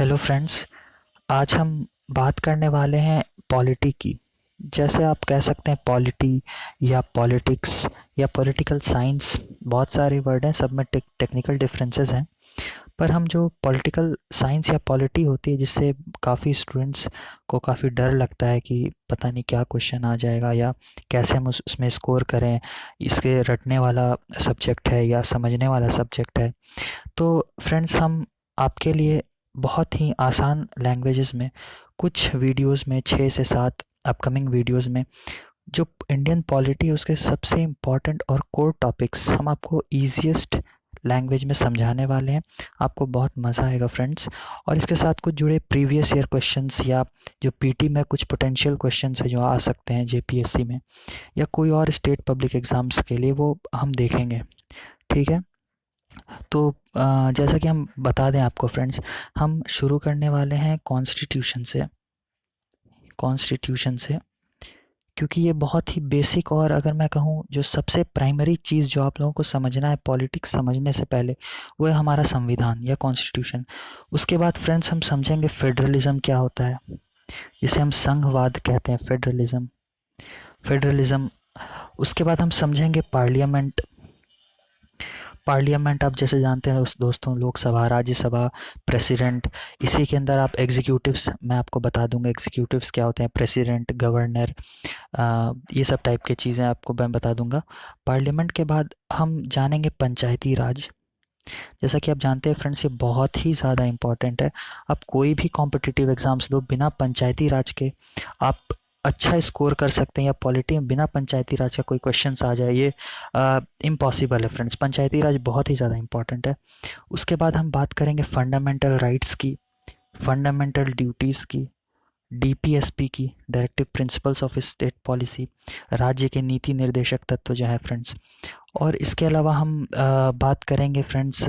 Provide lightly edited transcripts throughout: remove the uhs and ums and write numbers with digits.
Hello friends. आज हम बात करने वाले हैं पॉलिटी की। जैसे आप कह सकते हैं पॉलिटी या पॉलिटिक्स या पॉलिटिकल साइंस, बहुत सारे वर्ड हैं, सब में टेक्निकल डिफरेंसेस हैं। पर हम जो पॉलिटिकल साइंस या पॉलिटी होती है, जिससे काफ़ी स्टूडेंट्स को काफ़ी डर लगता है कि पता नहीं क्या क्वेश्चन आ जाएगा या कैसे हम उसमें स्कोर करें, इसके रटने वाला सब्जेक्ट है या समझने वाला सब्जेक्ट है। तो फ्रेंड्स, हम आपके लिए बहुत ही आसान लैंग्वेजेस में कुछ वीडियोस में 6 से 7 अपकमिंग वीडियोस में जो इंडियन पॉलिटी है उसके सबसे इम्पोर्टेंट और कोर टॉपिक्स हम आपको ईजिएस्ट लैंग्वेज में समझाने वाले हैं। आपको बहुत मज़ा आएगा फ्रेंड्स। और इसके साथ कुछ जुड़े प्रीवियस ईयर क्वेश्चंस या जो पीटी में कुछ पोटेंशियल क्वेश्चंस है जो आ सकते हैं जेपीएससी में या कोई और स्टेट पब्लिक एग्ज़ाम्स के लिए, वो हम देखेंगे। ठीक है। तो जैसा कि हम बता दें आपको फ्रेंड्स, हम शुरू करने वाले हैं कॉन्स्टिट्यूशन से, क्योंकि ये बहुत ही बेसिक और अगर मैं कहूँ जो सबसे प्राइमरी चीज़ जो आप लोगों को समझना है पॉलिटिक्स समझने से पहले, वो है हमारा संविधान या कॉन्स्टिट्यूशन। उसके बाद फ्रेंड्स हम समझेंगे फेडरलिज्म क्या होता है, जिसे हम संघवाद कहते हैं, फेडरलिज्म। उसके बाद हम समझेंगे पार्लियामेंट। पार्लियामेंट आप जैसे जानते हैं उस दोस्तों, लोकसभा, राज्यसभा, प्रेसिडेंट। इसी के अंदर आप एग्जीक्यूटिव्स, मैं आपको बता दूंगा एग्जीक्यूटिव्स क्या होते हैं, प्रेसिडेंट, गवर्नर, ये सब टाइप की चीज़ें आपको मैं बता दूंगा। पार्लियामेंट के बाद हम जानेंगे पंचायती राज। जैसा कि आप जानते हैं फ्रेंड्स, ये बहुत ही ज़्यादा इम्पॉर्टेंट है। आप कोई भी कॉम्पिटिटिव एग्ज़ाम्स दो, बिना पंचायती राज के आप अच्छा स्कोर कर सकते हैं, या पॉलिटी में बिना पंचायती राज का कोई क्वेश्चंस आ जाए, ये इम्पॉसिबल है फ्रेंड्स। पंचायती राज बहुत ही ज़्यादा इम्पॉर्टेंट है। उसके बाद हम बात करेंगे फंडामेंटल राइट्स की, फंडामेंटल ड्यूटीज़ की, डीपीएसपी की, directive principles of state policy, राज्य के नीति निर्देशक तत्व जो है फ्रेंड्स। और इसके अलावा हम बात करेंगे फ्रेंड्स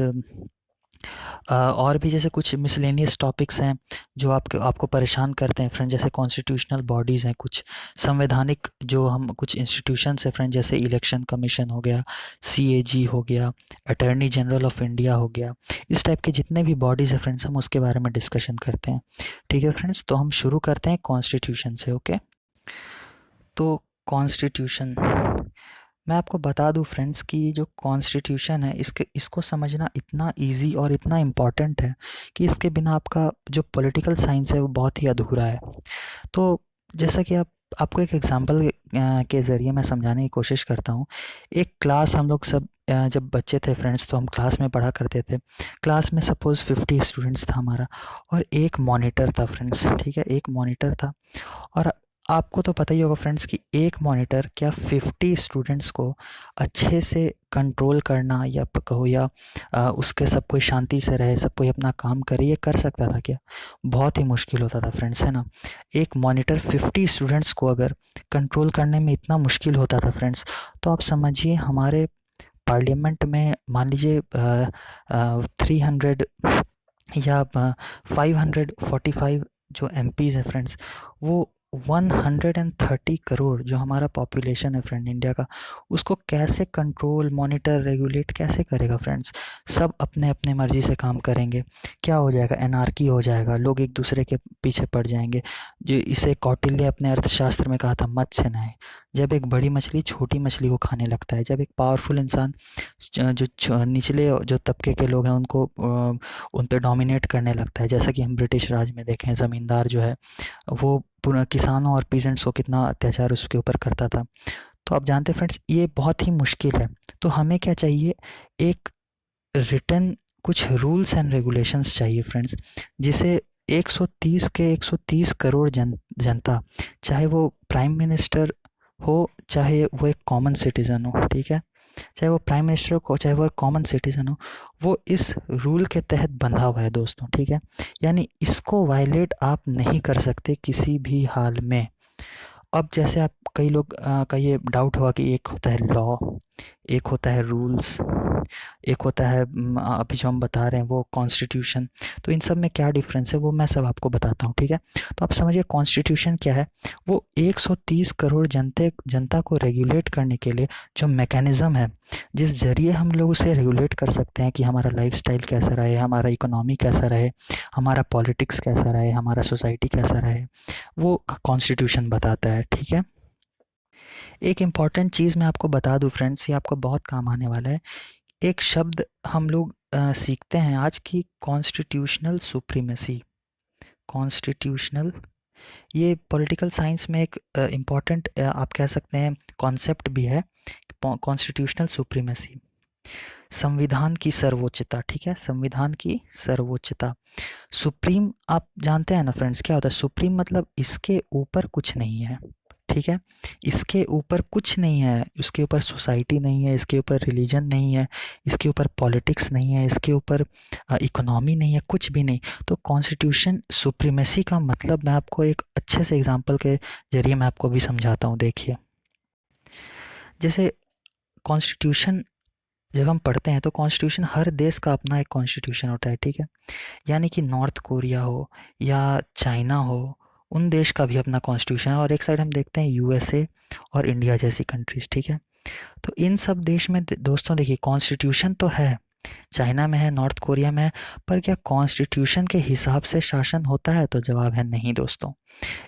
और भी जैसे कुछ मिसलेनियस टॉपिक्स हैं जो आपको परेशान करते हैं फ्रेंड, जैसे कॉन्स्टिट्यूशनल बॉडीज़ हैं कुछ, संवैधानिक जो हम कुछ इंस्टीट्यूशंस हैं फ्रेंड, जैसे इलेक्शन कमीशन हो गया, सीएजी हो गया, अटॉर्नी जनरल ऑफ इंडिया हो गया। इस टाइप के जितने भी बॉडीज़ हैं फ्रेंड्स, हम उसके बारे में डिस्कशन करते हैं। ठीक है फ्रेंड्स, तो हम शुरू करते हैं कॉन्स्टिट्यूशन से। ओके। तो कॉन्स्टिट्यूशन, मैं आपको बता दूं फ्रेंड्स कि जो कॉन्स्टिट्यूशन है इसको समझना इतना इजी और इतना इम्पॉर्टेंट है कि इसके बिना आपका जो पॉलिटिकल साइंस है वो बहुत ही अधूरा है। तो जैसा कि आपको एक एग्जांपल के ज़रिए मैं समझाने की कोशिश करता हूँ। एक क्लास, हम लोग सब जब बच्चे थे फ्रेंड्स, तो हम क्लास में पढ़ा करते थे। क्लास में सपोज़ 50 स्टूडेंट्स था हमारा, और एक मॉनिटर था फ्रेंड्स। ठीक है, एक मॉनिटर था। और आपको तो पता ही होगा फ्रेंड्स कि एक मॉनिटर क्या 50 स्टूडेंट्स को अच्छे से कंट्रोल करना, या कहो या उसके सब कोई शांति से रहे, सब कोई अपना काम करे, ये कर सकता था क्या? बहुत ही मुश्किल होता था फ्रेंड्स, है ना। एक मॉनिटर 50 स्टूडेंट्स को अगर कंट्रोल करने में इतना मुश्किल होता था फ्रेंड्स, तो आप समझिए हमारे पार्लियामेंट में मान लीजिए 300 या 545 जो एमपीज़ हैं फ्रेंड्स, वो 130 करोड़ जो हमारा पॉपुलेशन है फ्रेंड इंडिया का, उसको कैसे कंट्रोल, मॉनिटर, रेगुलेट कैसे करेगा फ्रेंड्स? सब अपने अपने मर्जी से काम करेंगे, क्या हो जाएगा? एनार्की हो जाएगा, लोग एक दूसरे के पीछे पड़ जाएंगे। जो इसे कौटिल्य अपने अर्थशास्त्र में कहा था, मत्स्य न्याय। जब एक बड़ी मछली छोटी मछली को खाने लगता है, जब एक पावरफुल इंसान निचले जो तबके के लोग हैं उनको उन पे डोमिनेट करने लगता है, जैसा कि हम ब्रिटिश राज में देखें, ज़मींदार जो है वो पूरा किसानों और पीजेंट्स को कितना अत्याचार उसके ऊपर करता था। तो आप जानते हैं फ्रेंड्स, ये बहुत ही मुश्किल है। तो हमें क्या चाहिए? एक रिटन कुछ रूल्स एंड रेगुलेशंस चाहिए फ्रेंड्स, जिसे 130 करोड़ जनता, चाहे वो प्राइम मिनिस्टर हो, चाहे वो एक कॉमन सिटीज़न हो, ठीक है, चाहे वो प्राइम मिनिस्टर को, चाहे वो एक कॉमन सिटीज़न हो, वो इस रूल के तहत बंधा हुआ है दोस्तों। ठीक है, यानी इसको वायलेट आप नहीं कर सकते किसी भी हाल में। अब जैसे आप कई लोग का ये डाउट हुआ कि एक होता है लॉ, एक होता है रूल्स, एक होता है अभी जो हम बता रहे हैं वो कॉन्स्टिट्यूशन। तो इन सब में क्या डिफरेंस है वो मैं सब आपको बताता हूँ, ठीक है। तो आप समझिए कॉन्स्टिट्यूशन क्या है। वो 130 करोड़ जनता को रेगुलेट करने के लिए जो मैकेनिज़्म है, जिस ज़रिए हम लोग उसे रेगुलेट कर सकते हैं कि हमारा लाइफस्टाइल कैसा रहे, हमारा इकोनॉमी कैसा रहे, हमारा पॉलिटिक्स कैसा रहे, हमारा सोसाइटी कैसा रहे, वो कॉन्स्टिट्यूशन बताता है, ठीक है। एक इम्पॉर्टेंट चीज़ मैं आपको बता दूँ फ्रेंड्स, ये आपको बहुत काम आने वाला है। एक शब्द हम लोग सीखते हैं आज की, कॉन्स्टिट्यूशनल सुप्रीमेसी। कॉन्स्टिट्यूशनल, ये पॉलिटिकल साइंस में एक इम्पॉर्टेंट आप कह सकते हैं कॉन्सेप्ट भी है। कॉन्स्टिट्यूशनल सुप्रीमेसी, संविधान की सर्वोच्चता, ठीक है, संविधान की सर्वोच्चता। सुप्रीम आप जानते हैं ना फ्रेंड्स क्या होता है। सुप्रीम मतलब इसके ऊपर कुछ नहीं है, ठीक है। इसके ऊपर कुछ नहीं है, उसके ऊपर सोसाइटी नहीं है, इसके ऊपर रिलीजन नहीं है, इसके ऊपर पॉलिटिक्स नहीं है, इसके ऊपर इकोनॉमी नहीं है, कुछ भी नहीं। तो कॉन्स्टिट्यूशन सुप्रीमेसी का मतलब मैं आपको एक अच्छे से एग्जांपल के जरिए मैं आपको भी समझाता हूँ। देखिए, जैसे कॉन्स्टिट्यूशन जब हम पढ़ते हैं तो कॉन्स्टिट्यूशन, हर देश का अपना एक कॉन्स्टिट्यूशन होता है, ठीक है। यानी कि नॉर्थ कोरिया हो या चाइना हो, उन देश का भी अपना कॉन्स्टिट्यूशन है। और एक साइड हम देखते हैं यूएसए और इंडिया जैसी कंट्रीज, ठीक है। तो इन सब देश में दोस्तों देखिए कॉन्स्टिट्यूशन तो है, चाइना में है, नॉर्थ कोरिया में है, पर क्या कॉन्स्टिट्यूशन के हिसाब से शासन होता है? तो जवाब है नहीं दोस्तों।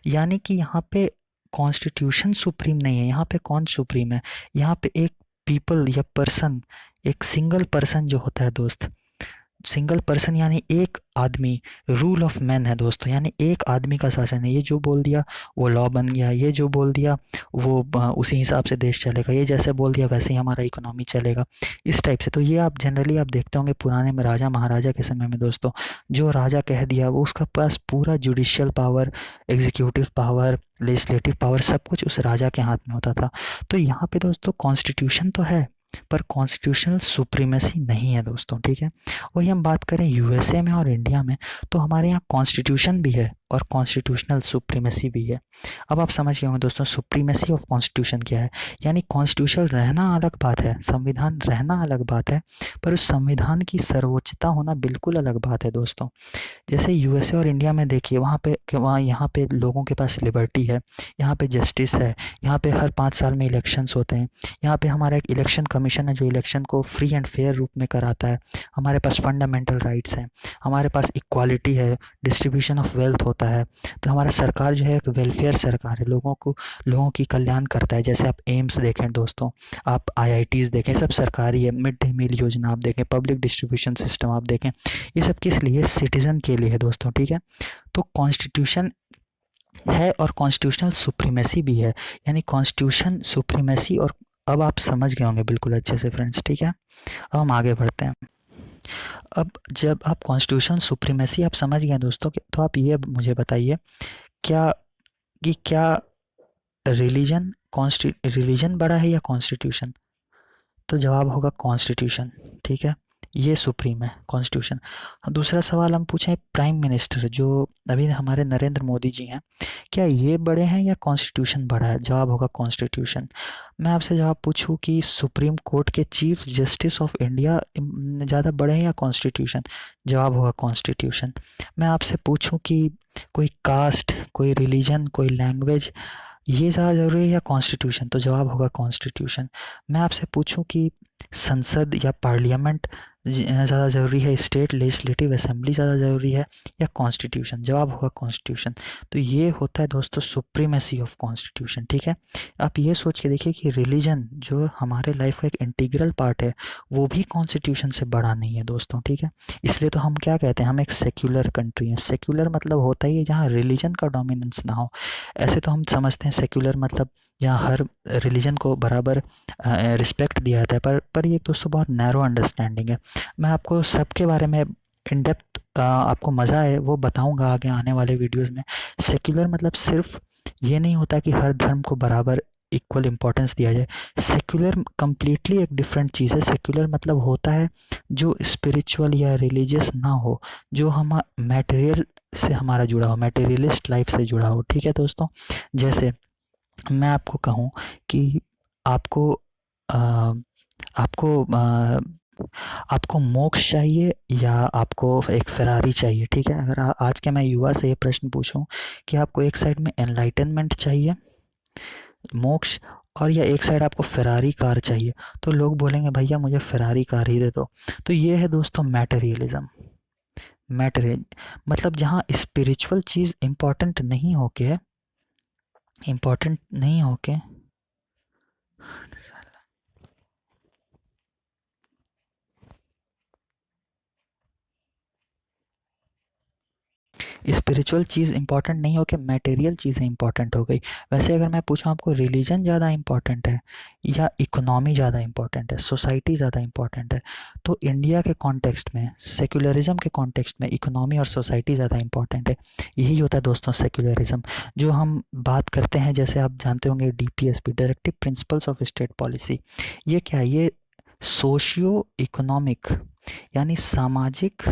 यानी कि यहाँ पे कॉन्स्टिट्यूशन सुप्रीम नहीं है, यहाँ पे कौन सुप्रीम है? यहाँ पे एक पीपल या पर्सन, एक सिंगल पर्सन जो होता है दोस्त, सिंगल पर्सन यानी एक आदमी, रूल ऑफ मैन है दोस्तों, यानी एक आदमी का शासन है। ये जो बोल दिया वो लॉ बन गया, ये जो बोल दिया वो उसी हिसाब से देश चलेगा, ये जैसे बोल दिया वैसे ही हमारा इकोनॉमी चलेगा, इस टाइप से। तो ये आप जनरली आप देखते होंगे पुराने में राजा महाराजा के समय में दोस्तों, जो राजा कह दिया वो उसका पास पूरा judicial power, executive power, legislative power सब कुछ उस राजा के हाथ में होता था। तो यहाँ पे दोस्तों कॉन्स्टिट्यूशन तो है पर कॉन्स्टिट्यूशनल सुप्रीमेसी नहीं है दोस्तों, ठीक है। वही हम बात करें यूएसए में और इंडिया में, तो हमारे यहाँ कॉन्स्टिट्यूशन भी है और कॉन्स्टिट्यूशनल सुप्रीमेसी भी है। अब आप समझ गए होंगे दोस्तों सुप्रीमेसी ऑफ कॉन्स्टिट्यूशन क्या है। यानी कॉन्स्टिट्यूशन रहना अलग बात है, संविधान रहना अलग बात है, पर उस संविधान की सर्वोच्चता होना बिल्कुल अलग बात है दोस्तों। जैसे यूएसए और इंडिया में देखिए, वहाँ पे वहाँ यहाँ पे लोगों के पास लिबर्टी है, यहाँ पे जस्टिस है, यहाँ पे हर 5 साल में इलेक्शंस होते हैं, यहाँ पे हमारा एक इलेक्शन कमीशन है जो इलेक्शन को फ्री एंड फेयर रूप में कराता है, हमारे पास फंडामेंटल राइट्स हैं, हमारे पास इक्वालिटी है, डिस्ट्रीब्यूशन ऑफ वेल्थ होता है। तो हमारा सरकार जो है एक वेलफेयर सरकार है, लोगों की कल्याण करता है। जैसे आप एम्स देखें दोस्तों, आप आईआईटीज़ देखें, सब सरकारी है। मिड डे मील योजना आप देखें, पब्लिक डिस्ट्रीब्यूशन सिस्टम आप देखें, ये सब किस लिए? सिटीजन के लिए है दोस्तों, ठीक है। तो कॉन्स्टिट्यूशन है और कॉन्स्टिट्यूशनल सुप्रीमेसी भी है, यानी कॉन्स्टिट्यूशन सुप्रीमेसी। और अब आप समझ गए होंगे बिल्कुल अच्छे से फ्रेंड्स, ठीक है। अब हम आगे बढ़ते हैं। अब जब आप कॉन्स्टिट्यूशन सुप्रीमेसी आप समझ गए दोस्तों, तो आप ये मुझे बताइए क्या कि क्या रिलीजन बड़ा है या कॉन्स्टिट्यूशन? तो जवाब होगा कॉन्स्टिट्यूशन, ठीक है। ये सुप्रीम है कॉन्स्टिट्यूशन। दूसरा सवाल हम पूछें, प्राइम मिनिस्टर जो अभी हमारे नरेंद्र मोदी जी हैं, क्या ये बड़े हैं या कॉन्स्टिट्यूशन बड़ा है? जवाब होगा कॉन्स्टिट्यूशन। मैं आपसे जवाब पूछूं कि सुप्रीम कोर्ट के चीफ जस्टिस ऑफ इंडिया ज़्यादा बड़े हैं या कॉन्स्टिट्यूशन? जवाब होगा कॉन्स्टिट्यूशन। मैं आपसे पूछूं कि कोई कास्ट, कोई रिलीजन, कोई लैंग्वेज, ये ज़्यादा ज़रूरी है या कॉन्स्टिट्यूशन? तो जवाब होगा कॉन्स्टिट्यूशन। मैं आपसे पूछूं कि संसद या पार्लियामेंट ज़्यादा ज़रूरी है, स्टेट लेजिस्लेटिव असेंबली ज़्यादा ज़रूरी है या कॉन्स्टिट्यूशन? जवाब होगा कॉन्स्टिट्यूशन। तो ये होता है दोस्तों सुप्रीमेसी ऑफ कॉन्स्टिट्यूशन, ठीक है। आप ये सोच के देखिए कि रिलीजन जो हमारे लाइफ का एक इंटीग्रल पार्ट है वो भी कॉन्स्टिट्यूशन से बड़ा नहीं है दोस्तों, ठीक है। इसलिए तो हम क्या कहते हैं, हम एक सेक्युलर कंट्री हैं। सेक्युलर मतलब होता ही है जहाँ रिलीजन का डोमिनेंस ना हो। ऐसे तो हम समझते हैं सेक्युलर मतलब जहाँ हर रिलीजन को बराबर रिस्पेक्ट दिया जाता है, पर ये दोस्तों बहुत नैरो अंडरस्टैंडिंग है। मैं आपको सबके बारे में इन डेप्थ आपको मज़ा है वो बताऊंगा आगे आने वाले वीडियोस में। सेक्युलर मतलब सिर्फ ये नहीं होता कि हर धर्म को बराबर इक्वल इम्पोर्टेंस दिया जाए। सेक्युलर कंप्लीटली एक डिफरेंट चीज़ है। सेक्युलर मतलब होता है जो स्पिरिचुअल या रिलीजियस ना हो, जो हम मटेरियल से हमारा जुड़ा हो, मटेरियलिस्ट लाइफ से जुड़ा हो, ठीक है दोस्तों। जैसे मैं आपको कहूँ कि आपको आपको आपको मोक्ष चाहिए या आपको एक फ़ेरारी चाहिए, ठीक है? अगर आज के मैं युवा से ये प्रश्न पूछूं कि आपको एक साइड में एनलाइटनमेंट चाहिए, मोक्ष, और या एक साइड आपको फ़ेरारी कार चाहिए, तो लोग बोलेंगे भैया मुझे फ़ेरारी कार ही दे दो। तो ये है दोस्तों मैटेरियलिज्म। मैटेरियल मतलब जहाँ स्पिरिचुअल चीज़ इम्पोर्टेंट नहीं होके स्पिरिचुअल चीज़ इंपॉर्टेंट नहीं हो के मटेरियल चीज़ें इंपॉर्टेंट हो गई। वैसे अगर मैं पूछूँ आपको रिलीजन ज़्यादा इंपॉर्टेंट है या इकोनॉमी ज़्यादा इंपॉर्टेंट है, सोसाइटी ज़्यादा इंपॉर्टेंट है, तो इंडिया के कॉन्टेक्स्ट में, सेक्युलरिज्म के कॉन्टेक्स्ट में इकोनॉमी और सोसाइटी ज़्यादा इंपॉर्टेंट है। यही होता है दोस्तों सेक्युलरिज्म। जो हम बात करते हैं, जैसे आप जानते होंगे DPSP, directive principles of state policy, ये क्या है? ये सोशियो इकोनॉमिक यानी सामाजिक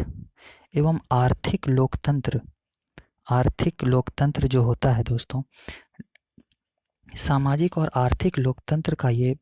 एवं आर्थिक लोकतंत्र जो होता है दोस्तों, सामाजिक और आर्थिक लोकतंत्र का ये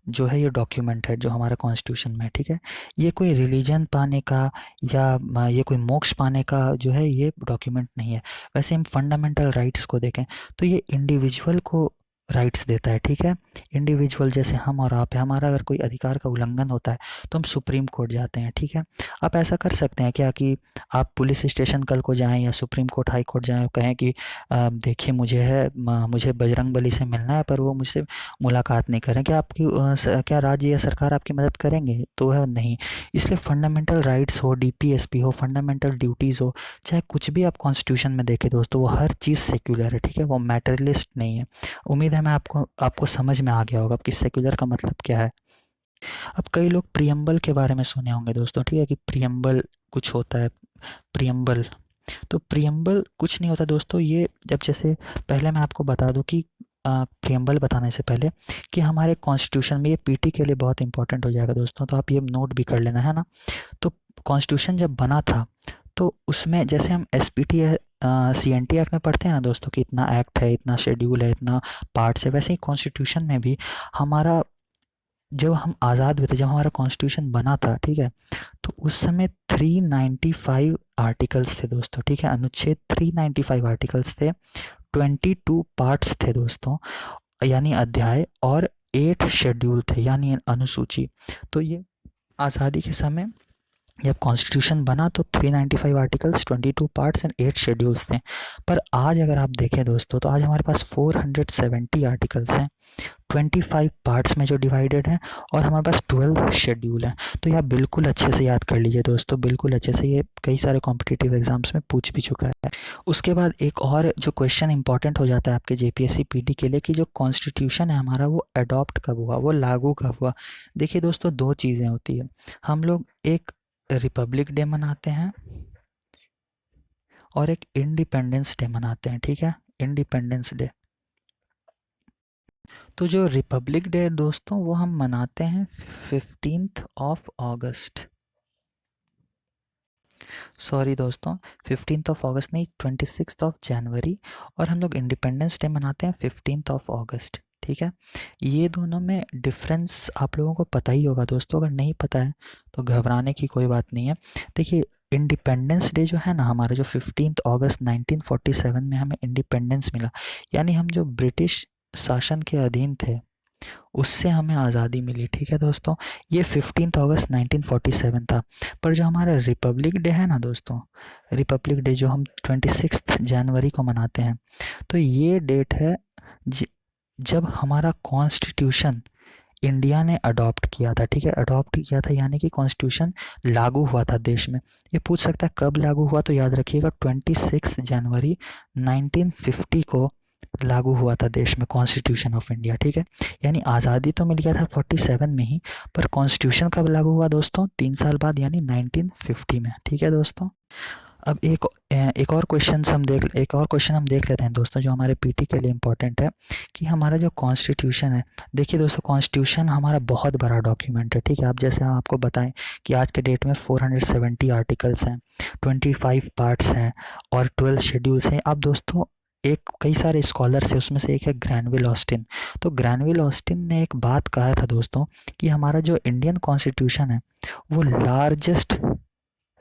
जो है ये डॉक्यूमेंट है जो हमारा कॉन्स्टिट्यूशन में है, ठीक है? ये कोई रिलीजन पाने का या ये कोई मोक्ष पाने का जो है ये डॉक्यूमेंट नहीं है। वैसे हम फंडामेंटल राइट्स को देखें तो ये इंडिविजुअल को राइट्स देता है, ठीक है? इंडिविजुअल जैसे हम और आप है, हमारा अगर कोई अधिकार का उल्लंघन होता है तो हम सुप्रीम कोर्ट जाते हैं, ठीक है? आप ऐसा कर सकते हैं क्या कि आप पुलिस स्टेशन कल को जाएं या सुप्रीम कोर्ट, हाई कोर्ट जाएं और कहें कि देखिए मुझे बजरंगबली से मिलना है पर वो मुझसे मुलाकात नहीं करें, क्या क्या राज्य या सरकार आपकी मदद करेंगे? तो वह नहीं। इसलिए फंडामेंटल राइट्स हो, डीपीएसपी हो, फंडामेंटल ड्यूटीज़ हो, चाहे कुछ भी आप कॉन्स्टिट्यूशन में देखें दोस्तों, वो हर चीज़ सेक्युलर है, ठीक है? वो मैटेरियलिस्ट नहीं है। उम्मीद है मैं आपको आपको समझ में आ गया होगा कि सेक्युलर का मतलब क्या है। अब कई लोग प्रियम्बल के बारे में सुने होंगे दोस्तों, ठीक है? कि प्रियम्बल कुछ होता है, प्रियम्बल। तो प्रियम्बल कुछ नहीं होता दोस्तों, ये जब जैसे पहले मैं आपको बता दूं कि प्रियम्बल बताने से पहले कि हमारे कॉन्स्टिट्यूशन में, ये पीटी के लिए बहुत इंपॉर्टेंट हो जाएगा दोस्तों, तो आप ये नोट भी कर लेना, है ना? तो कॉन्स्टिट्यूशन जब बना था तो उसमें जैसे हम एसपीटी सीएनटी एक्ट में पढ़ते हैं ना दोस्तों कि इतना एक्ट है, इतना शेड्यूल है, इतना पार्ट्स है, वैसे ही कॉन्स्टिट्यूशन में भी हमारा, जब हम आज़ाद हुए थे, जब हमारा कॉन्स्टिट्यूशन बना था, ठीक है, तो उस समय 395 आर्टिकल्स थे दोस्तों, ठीक है? अनुच्छेद 395 आर्टिकल्स थे, 22 पार्ट्स थे दोस्तों, यानी अध्याय, और 8 शेड्यूल थे यानी अनुसूची। तो ये आज़ादी के समय जब कॉन्स्टिट्यूशन बना तो 395 आर्टिकल्स, 22 पार्ट्स एंड 8 शेड्यूल्स थे। पर आज अगर आप देखें दोस्तों तो आज हमारे पास 470 आर्टिकल्स हैं, 25 पार्ट्स में जो डिवाइडेड हैं, और हमारे पास 12 शेड्यूल हैं। तो यह बिल्कुल अच्छे से याद कर लीजिए दोस्तों, बिल्कुल अच्छे से, ये कई सारे कॉम्पिटिटिव एग्जाम्स में पूछ भी चुका है। उसके बाद एक और जो क्वेश्चन इंपॉर्टेंट हो जाता है आपके जेपीएससी पीटी के लिए कि जो कॉन्स्टिट्यूशन है हमारा वो अडॉप्ट कब हुआ, वो लागू कब हुआ। देखिए दोस्तों, दो चीज़ें होती है। हम लोग एक रिपब्लिक डे मनाते हैं और एक इंडिपेंडेंस डे मनाते हैं, ठीक है? Independence day. तो जो रिपब्लिक डे दोस्तों वो हम मनाते हैं 15 ऑफ अगस्त। सॉरी दोस्तों, 15 ऑफ अगस्त नहीं, 26 ऑफ जनवरी। और हम लोग इंडिपेंडेंस डे मनाते हैं 15 ऑफ अगस्त, ठीक है? ये दोनों में डिफरेंस आप लोगों को पता ही होगा दोस्तों, अगर नहीं पता है तो घबराने की कोई बात नहीं है। देखिए, इंडिपेंडेंस डे जो है ना हमारा, जो 15 अगस्त 1947 में हमें इंडिपेंडेंस मिला, यानी हम जो ब्रिटिश शासन के अधीन थे उससे हमें आज़ादी मिली, ठीक है दोस्तों? ये 15 अगस्त 1947 था। पर जो हमारा रिपब्लिक डे है ना दोस्तों, रिपब्लिक डे जो हम 26 जनवरी को मनाते हैं, तो ये डेट है जब हमारा कॉन्स्टिट्यूशन इंडिया ने अडॉप्ट किया था, ठीक है? अडॉप्ट किया था यानी कि कॉन्स्टिट्यूशन लागू हुआ था देश में। ये पूछ सकता है कब लागू हुआ, तो याद रखिएगा 26 जनवरी 1950 को लागू हुआ था देश में कॉन्स्टिट्यूशन ऑफ इंडिया, ठीक है? यानी आज़ादी तो मिल गया था 47 में ही, पर कॉन्स्टिट्यूशन कब लागू हुआ दोस्तों? 3 साल बाद यानी 1950 में, ठीक है दोस्तों? अब एक और क्वेश्चन हम देख लेते हैं दोस्तों, जो हमारे पीटी के लिए इम्पोर्टेंट है कि हमारा जो कॉन्स्टिट्यूशन है, देखिए दोस्तों, कॉन्स्टिट्यूशन हमारा बहुत बड़ा डॉक्यूमेंट है, ठीक है? अब जैसे हम आपको बताएं कि आज के डेट में 470 आर्टिकल्स हैं, 25 पार्ट्स हैं और 12 शेड्यूल्स हैं। अब दोस्तों एक कई सारे स्कॉलर्स हैं, उसमें से एक है ग्रैनविल ऑस्टिन। तो ग्रैनविल ऑस्टिन ने एक बात कहा था दोस्तों कि हमारा जो इंडियन कॉन्स्टिट्यूशन है वो largest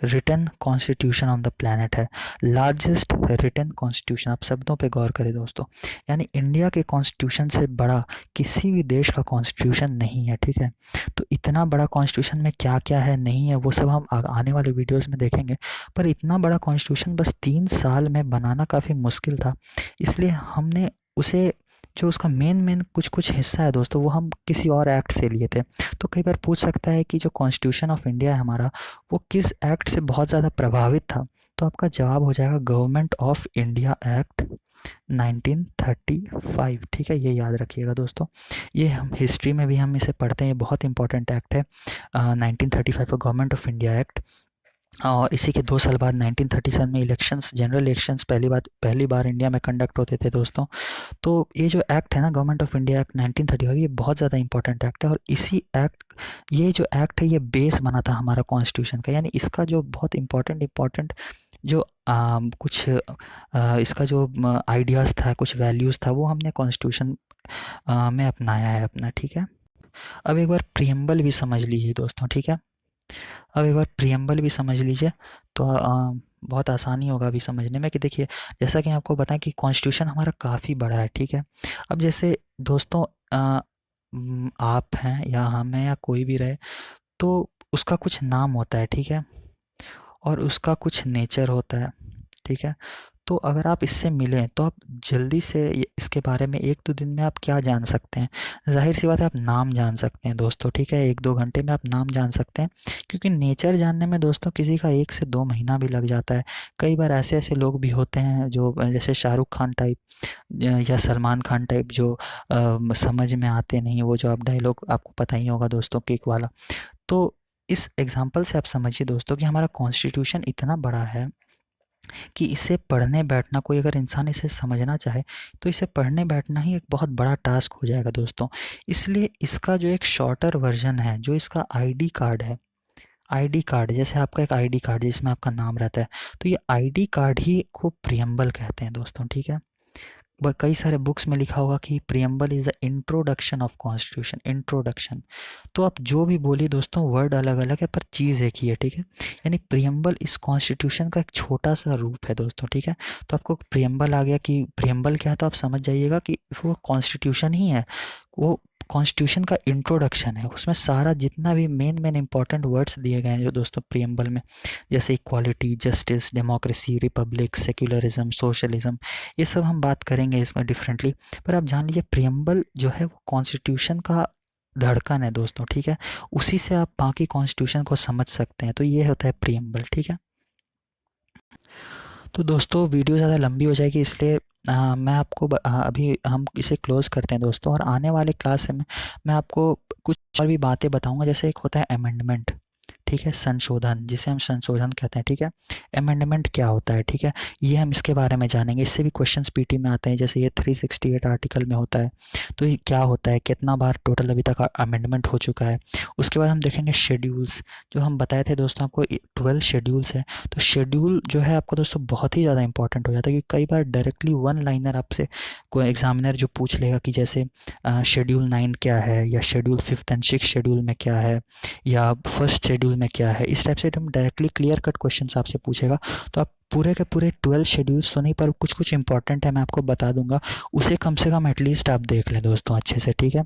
written constitution on the planet है। लार्जेस्ट रिटन कॉन्स्टिट्यूशन, आप शब्दों पे गौर करें दोस्तों, यानी इंडिया के कॉन्स्टिट्यूशन से बड़ा किसी भी देश का कॉन्स्टिट्यूशन नहीं है, ठीक है। तो इतना बड़ा कॉन्स्टिट्यूशन में क्या क्या है नहीं है वो सब हम आने वाले वीडियोस में देखेंगे। पर इतना बड़ा कॉन्स्टिट्यूशन बस 3 साल में बनाना काफ़ी मुश्किल था, इसलिए हमने उसे, जो उसका मेन मेन कुछ कुछ हिस्सा है दोस्तों, वो हम किसी और एक्ट से लिए थे। तो कई बार पूछ सकता है कि जो कॉन्स्टिट्यूशन ऑफ इंडिया है हमारा, वो किस एक्ट से बहुत ज़्यादा प्रभावित था। तो आपका जवाब हो जाएगा गवर्नमेंट ऑफ इंडिया एक्ट 1935, ठीक है, ये याद रखिएगा दोस्तों। ये हम हिस्ट्री में भी हम इसे पढ़ते हैं, ये बहुत इंपॉर्टेंट एक्ट है 1935 का गवर्नमेंट ऑफ इंडिया एक्ट। और इसी के 2 साल बाद 1937 में इलेक्शंस, जनरल इलेक्शंस पहली बार इंडिया में कंडक्ट होते थे दोस्तों। तो ये जो एक्ट है ना, गवर्नमेंट ऑफ इंडिया एक्ट 1935, ये बहुत ज़्यादा इंपॉर्टेंट एक्ट है। और इसी एक्ट, ये जो एक्ट है ये बेस बना था हमारा कॉन्स्टिट्यूशन का, यानी इसका जो बहुत इंपॉर्टेंट जो कुछ इसका जो आइडियाज़ था, कुछ वैल्यूज़ था, वो हमने कॉन्स्टिट्यूशन में अपनाया है अपना, ठीक है। अब एक बार प्रियम्बल भी समझ लीजिए दोस्तों, ठीक है। अब एक बार प्रियम्बल भी समझ लीजिए, तो बहुत आसानी होगा अभी समझने में। कि देखिए, जैसा कि आपको बताएं कि कॉन्स्टिट्यूशन हमारा काफ़ी बड़ा है, ठीक है। अब जैसे दोस्तों, आप हैं या हम हैं या कोई भी रहे, तो उसका कुछ नाम होता है, ठीक है, और उसका कुछ नेचर होता है, ठीक है। तो अगर आप इससे मिलें तो आप जल्दी से इसके बारे में 1-2 दिन में आप क्या जान सकते हैं? ज़ाहिर सी बात है, आप नाम जान सकते हैं दोस्तों, ठीक है। 1-2 घंटे में आप नाम जान सकते हैं, क्योंकि नेचर जानने में दोस्तों किसी का 1 से 2 महीना भी लग जाता है। कई बार ऐसे लोग भी होते हैं जो जैसे शाहरुख खान टाइप या सलमान खान टाइप, जो समझ में आते नहीं, वो जो आप डायलॉग आपको पता ही होगा दोस्तों, किक वाला। तो इस एग्जाम्पल से आप समझिए दोस्तों कि हमारा कॉन्स्टिट्यूशन इतना बड़ा है कि इसे पढ़ने बैठना, कोई अगर इंसान इसे समझना चाहे तो इसे पढ़ने बैठना ही एक बहुत बड़ा टास्क हो जाएगा दोस्तों। इसलिए इसका जो एक शॉर्टर वर्जन है, जो इसका आईडी कार्ड है, आईडी कार्ड, जैसे आपका एक आईडी कार्ड जिसमें आपका नाम रहता है, तो ये आईडी कार्ड ही को प्रियम्बल कहते हैं दोस्तों, ठीक है। कई सारे बुक्स में लिखा होगा कि preamble is the introduction of constitution, introduction. तो आप जो भी बोलिए दोस्तों, वर्ड अलग अलग है पर चीज़ एक ही है, ठीक है। यानी प्रियम्बल इस कॉन्स्टिट्यूशन का एक छोटा सा रूप है दोस्तों, ठीक है। तो आपको प्रियम्बल आ गया कि प्रियम्बल क्या है, तो आप समझ जाइएगा कि वो कॉन्स्टिट्यूशन ही है। वो कॉन्स्टिट्यूशन का इंट्रोडक्शन है, उसमें सारा जितना भी मेन मेन इंपॉर्टेंट वर्ड्स दिए गए हैं जो दोस्तों प्रियम्बल में, जैसे equality, justice, democracy, Republic, secularism, socialism, ये सब हम बात करेंगे इसमें डिफरेंटली। पर आप जान लीजिए प्रियम्बल जो है वो कॉन्स्टिट्यूशन का धड़कन है दोस्तों, ठीक है। उसी से आप बाकी कॉन्स्टिट्यूशन को समझ सकते हैं, तो ये होता है प्रियम्बल, ठीक है। तो दोस्तों वीडियो ज़्यादा लंबी हो जाएगी, इसलिए मैं आपको अभी हम इसे क्लोज़ करते हैं दोस्तों। और आने वाले क्लास में मैं आपको कुछ और भी बातें बताऊंगा, जैसे एक होता है अमेंडमेंट, ठीक है, संशोधन, जिसे हम संशोधन कहते हैं, ठीक है। अमेंडमेंट क्या होता है, ठीक है, ये हम इसके बारे में जानेंगे। इससे भी क्वेश्चंस पीटी में आते हैं, जैसे ये 368 आर्टिकल में होता है, तो ये क्या होता है, कितना बार टोटल अभी तक अमेंडमेंट हो चुका है। उसके बाद हम देखेंगे शेड्यूल्स, जो हम बताए थे दोस्तों आपको 12 शेड्यूल्स है। तो शेड्यूल जो है आपको दोस्तों बहुत ही ज़्यादा इंपॉर्टेंट हो जाता है, क्योंकि कई बार डायरेक्टली वन लाइनर आपसे कोई एग्जामिनर जो पूछ लेगा कि जैसे शेड्यूल 9 क्या है, या schedule 5th and 6th schedule में क्या है, या फर्स्ट शेड्यूल में क्या है, इस टाइप से एकदम डायरेक्टली क्लियर कट क्वेश्चंस आपसे पूछेगा। तो आप पूरे के पूरे 12 शेड्यूल्स तो नहीं, पर कुछ कुछ इंपॉर्टेंट है मैं आपको बता दूंगा, उसे कम से कम एटलीस्ट आप देख लें दोस्तों अच्छे से, ठीक है।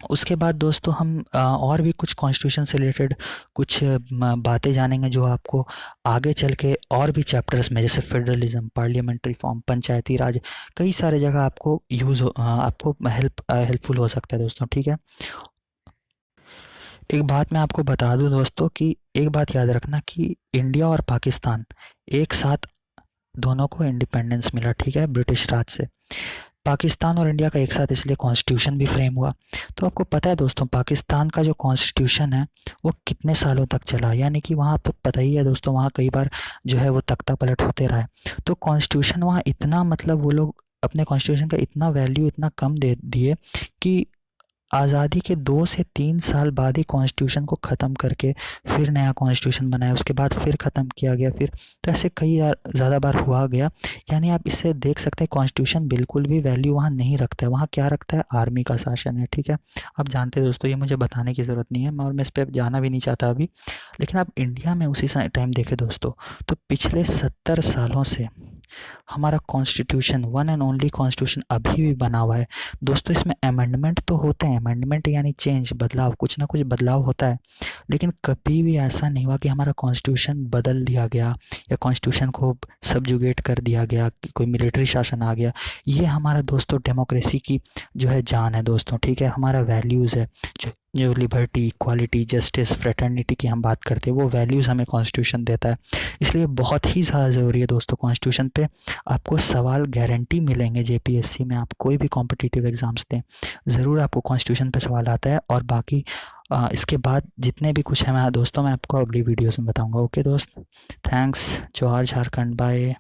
उसके बाद दोस्तों हम और भी कुछ कॉन्स्टिट्यूशन से रिलेटेड कुछ बातें जानेंगे, जो आपको आगे चल के और भी चैप्टर्स में, जैसे फेडरलिज्म, पार्लियामेंट्री फॉर्म, पंचायती राज, कई सारे जगह आपको आपको हेल्पफुल हो सकता है दोस्तों, ठीक है। एक बात मैं आपको बता दूं दोस्तों कि एक बात याद रखना कि इंडिया और पाकिस्तान एक साथ, दोनों को इंडिपेंडेंस मिला, ठीक है, ब्रिटिश राज से। पाकिस्तान और इंडिया का एक साथ इसलिए कॉन्स्टिट्यूशन भी फ्रेम हुआ। तो आपको पता है दोस्तों, पाकिस्तान का जो कॉन्स्टिट्यूशन है वो कितने सालों तक चला, यानी कि वहाँ पर पता ही है दोस्तों, वहाँ कई बार जो है वो तख्ता पलट होते रहा है। तो कॉन्स्टिट्यूशन वहाँ इतना, मतलब वो लोग अपने कॉन्स्टिट्यूशन का इतना वैल्यू इतना कम दे दिए कि आज़ादी के 2 से 3 साल बाद ही कॉन्स्टिट्यूशन को ख़त्म करके फिर नया कॉन्स्टिट्यूशन बनाया, उसके बाद फिर ख़त्म किया गया फिर। तो ऐसे कई ज़्यादा बार हुआ गया। यानी आप इससे देख सकते हैं कॉन्स्टिट्यूशन बिल्कुल भी वैल्यू वहाँ नहीं रखता है, वहाँ क्या रखता है, आर्मी का शासन है, ठीक है। आप जानते हैं दोस्तों, ये मुझे बताने की ज़रूरत नहीं है, और मैं इस पर जाना भी नहीं चाहता अभी। लेकिन आप इंडिया में उसी टाइम देखें दोस्तों, तो पिछले 70 सालों से हमारा constitution, one and only constitution अभी भी बना हुआ है दोस्तों। इसमें अमेंडमेंट तो होते हैं, अमेंडमेंट यानी चेंज, बदलाव, कुछ ना कुछ बदलाव होता है, लेकिन कभी भी ऐसा नहीं हुआ कि हमारा कॉन्स्टिट्यूशन बदल दिया गया या कॉन्स्टिट्यूशन को सब्जुगेट कर दिया गया, कि कोई मिलिट्री शासन आ गया। ये हमारा दोस्तों डेमोक्रेसी की जो है जान है दोस्तों, ठीक है। हमारा वैल्यूज़ है, जो जो लिबर्टी, इक्वालिटी, जस्टिस, फ्रेटर्निटी की हम बात करते हैं, वो वैल्यूज़ हमें कॉन्स्टिट्यूशन देता है। इसलिए बहुत ही ज़्यादा ज़रूरी है दोस्तों कॉन्स्टिट्यूशन पे आपको सवाल गारंटी मिलेंगे। जेपीएससी में आप कोई भी कॉम्पिटिटिव एग्ज़ाम्स दें, ज़रूर आपको कॉन्स्टिट्यूशन पे सवाल आता है। और बाकी इसके बाद जितने भी कुछ है मैं दोस्तों, मैं आपको अगली वीडियोस में बताऊंगा। ओके दोस्त, थैंक्स। जोहार झारखंड, बाय।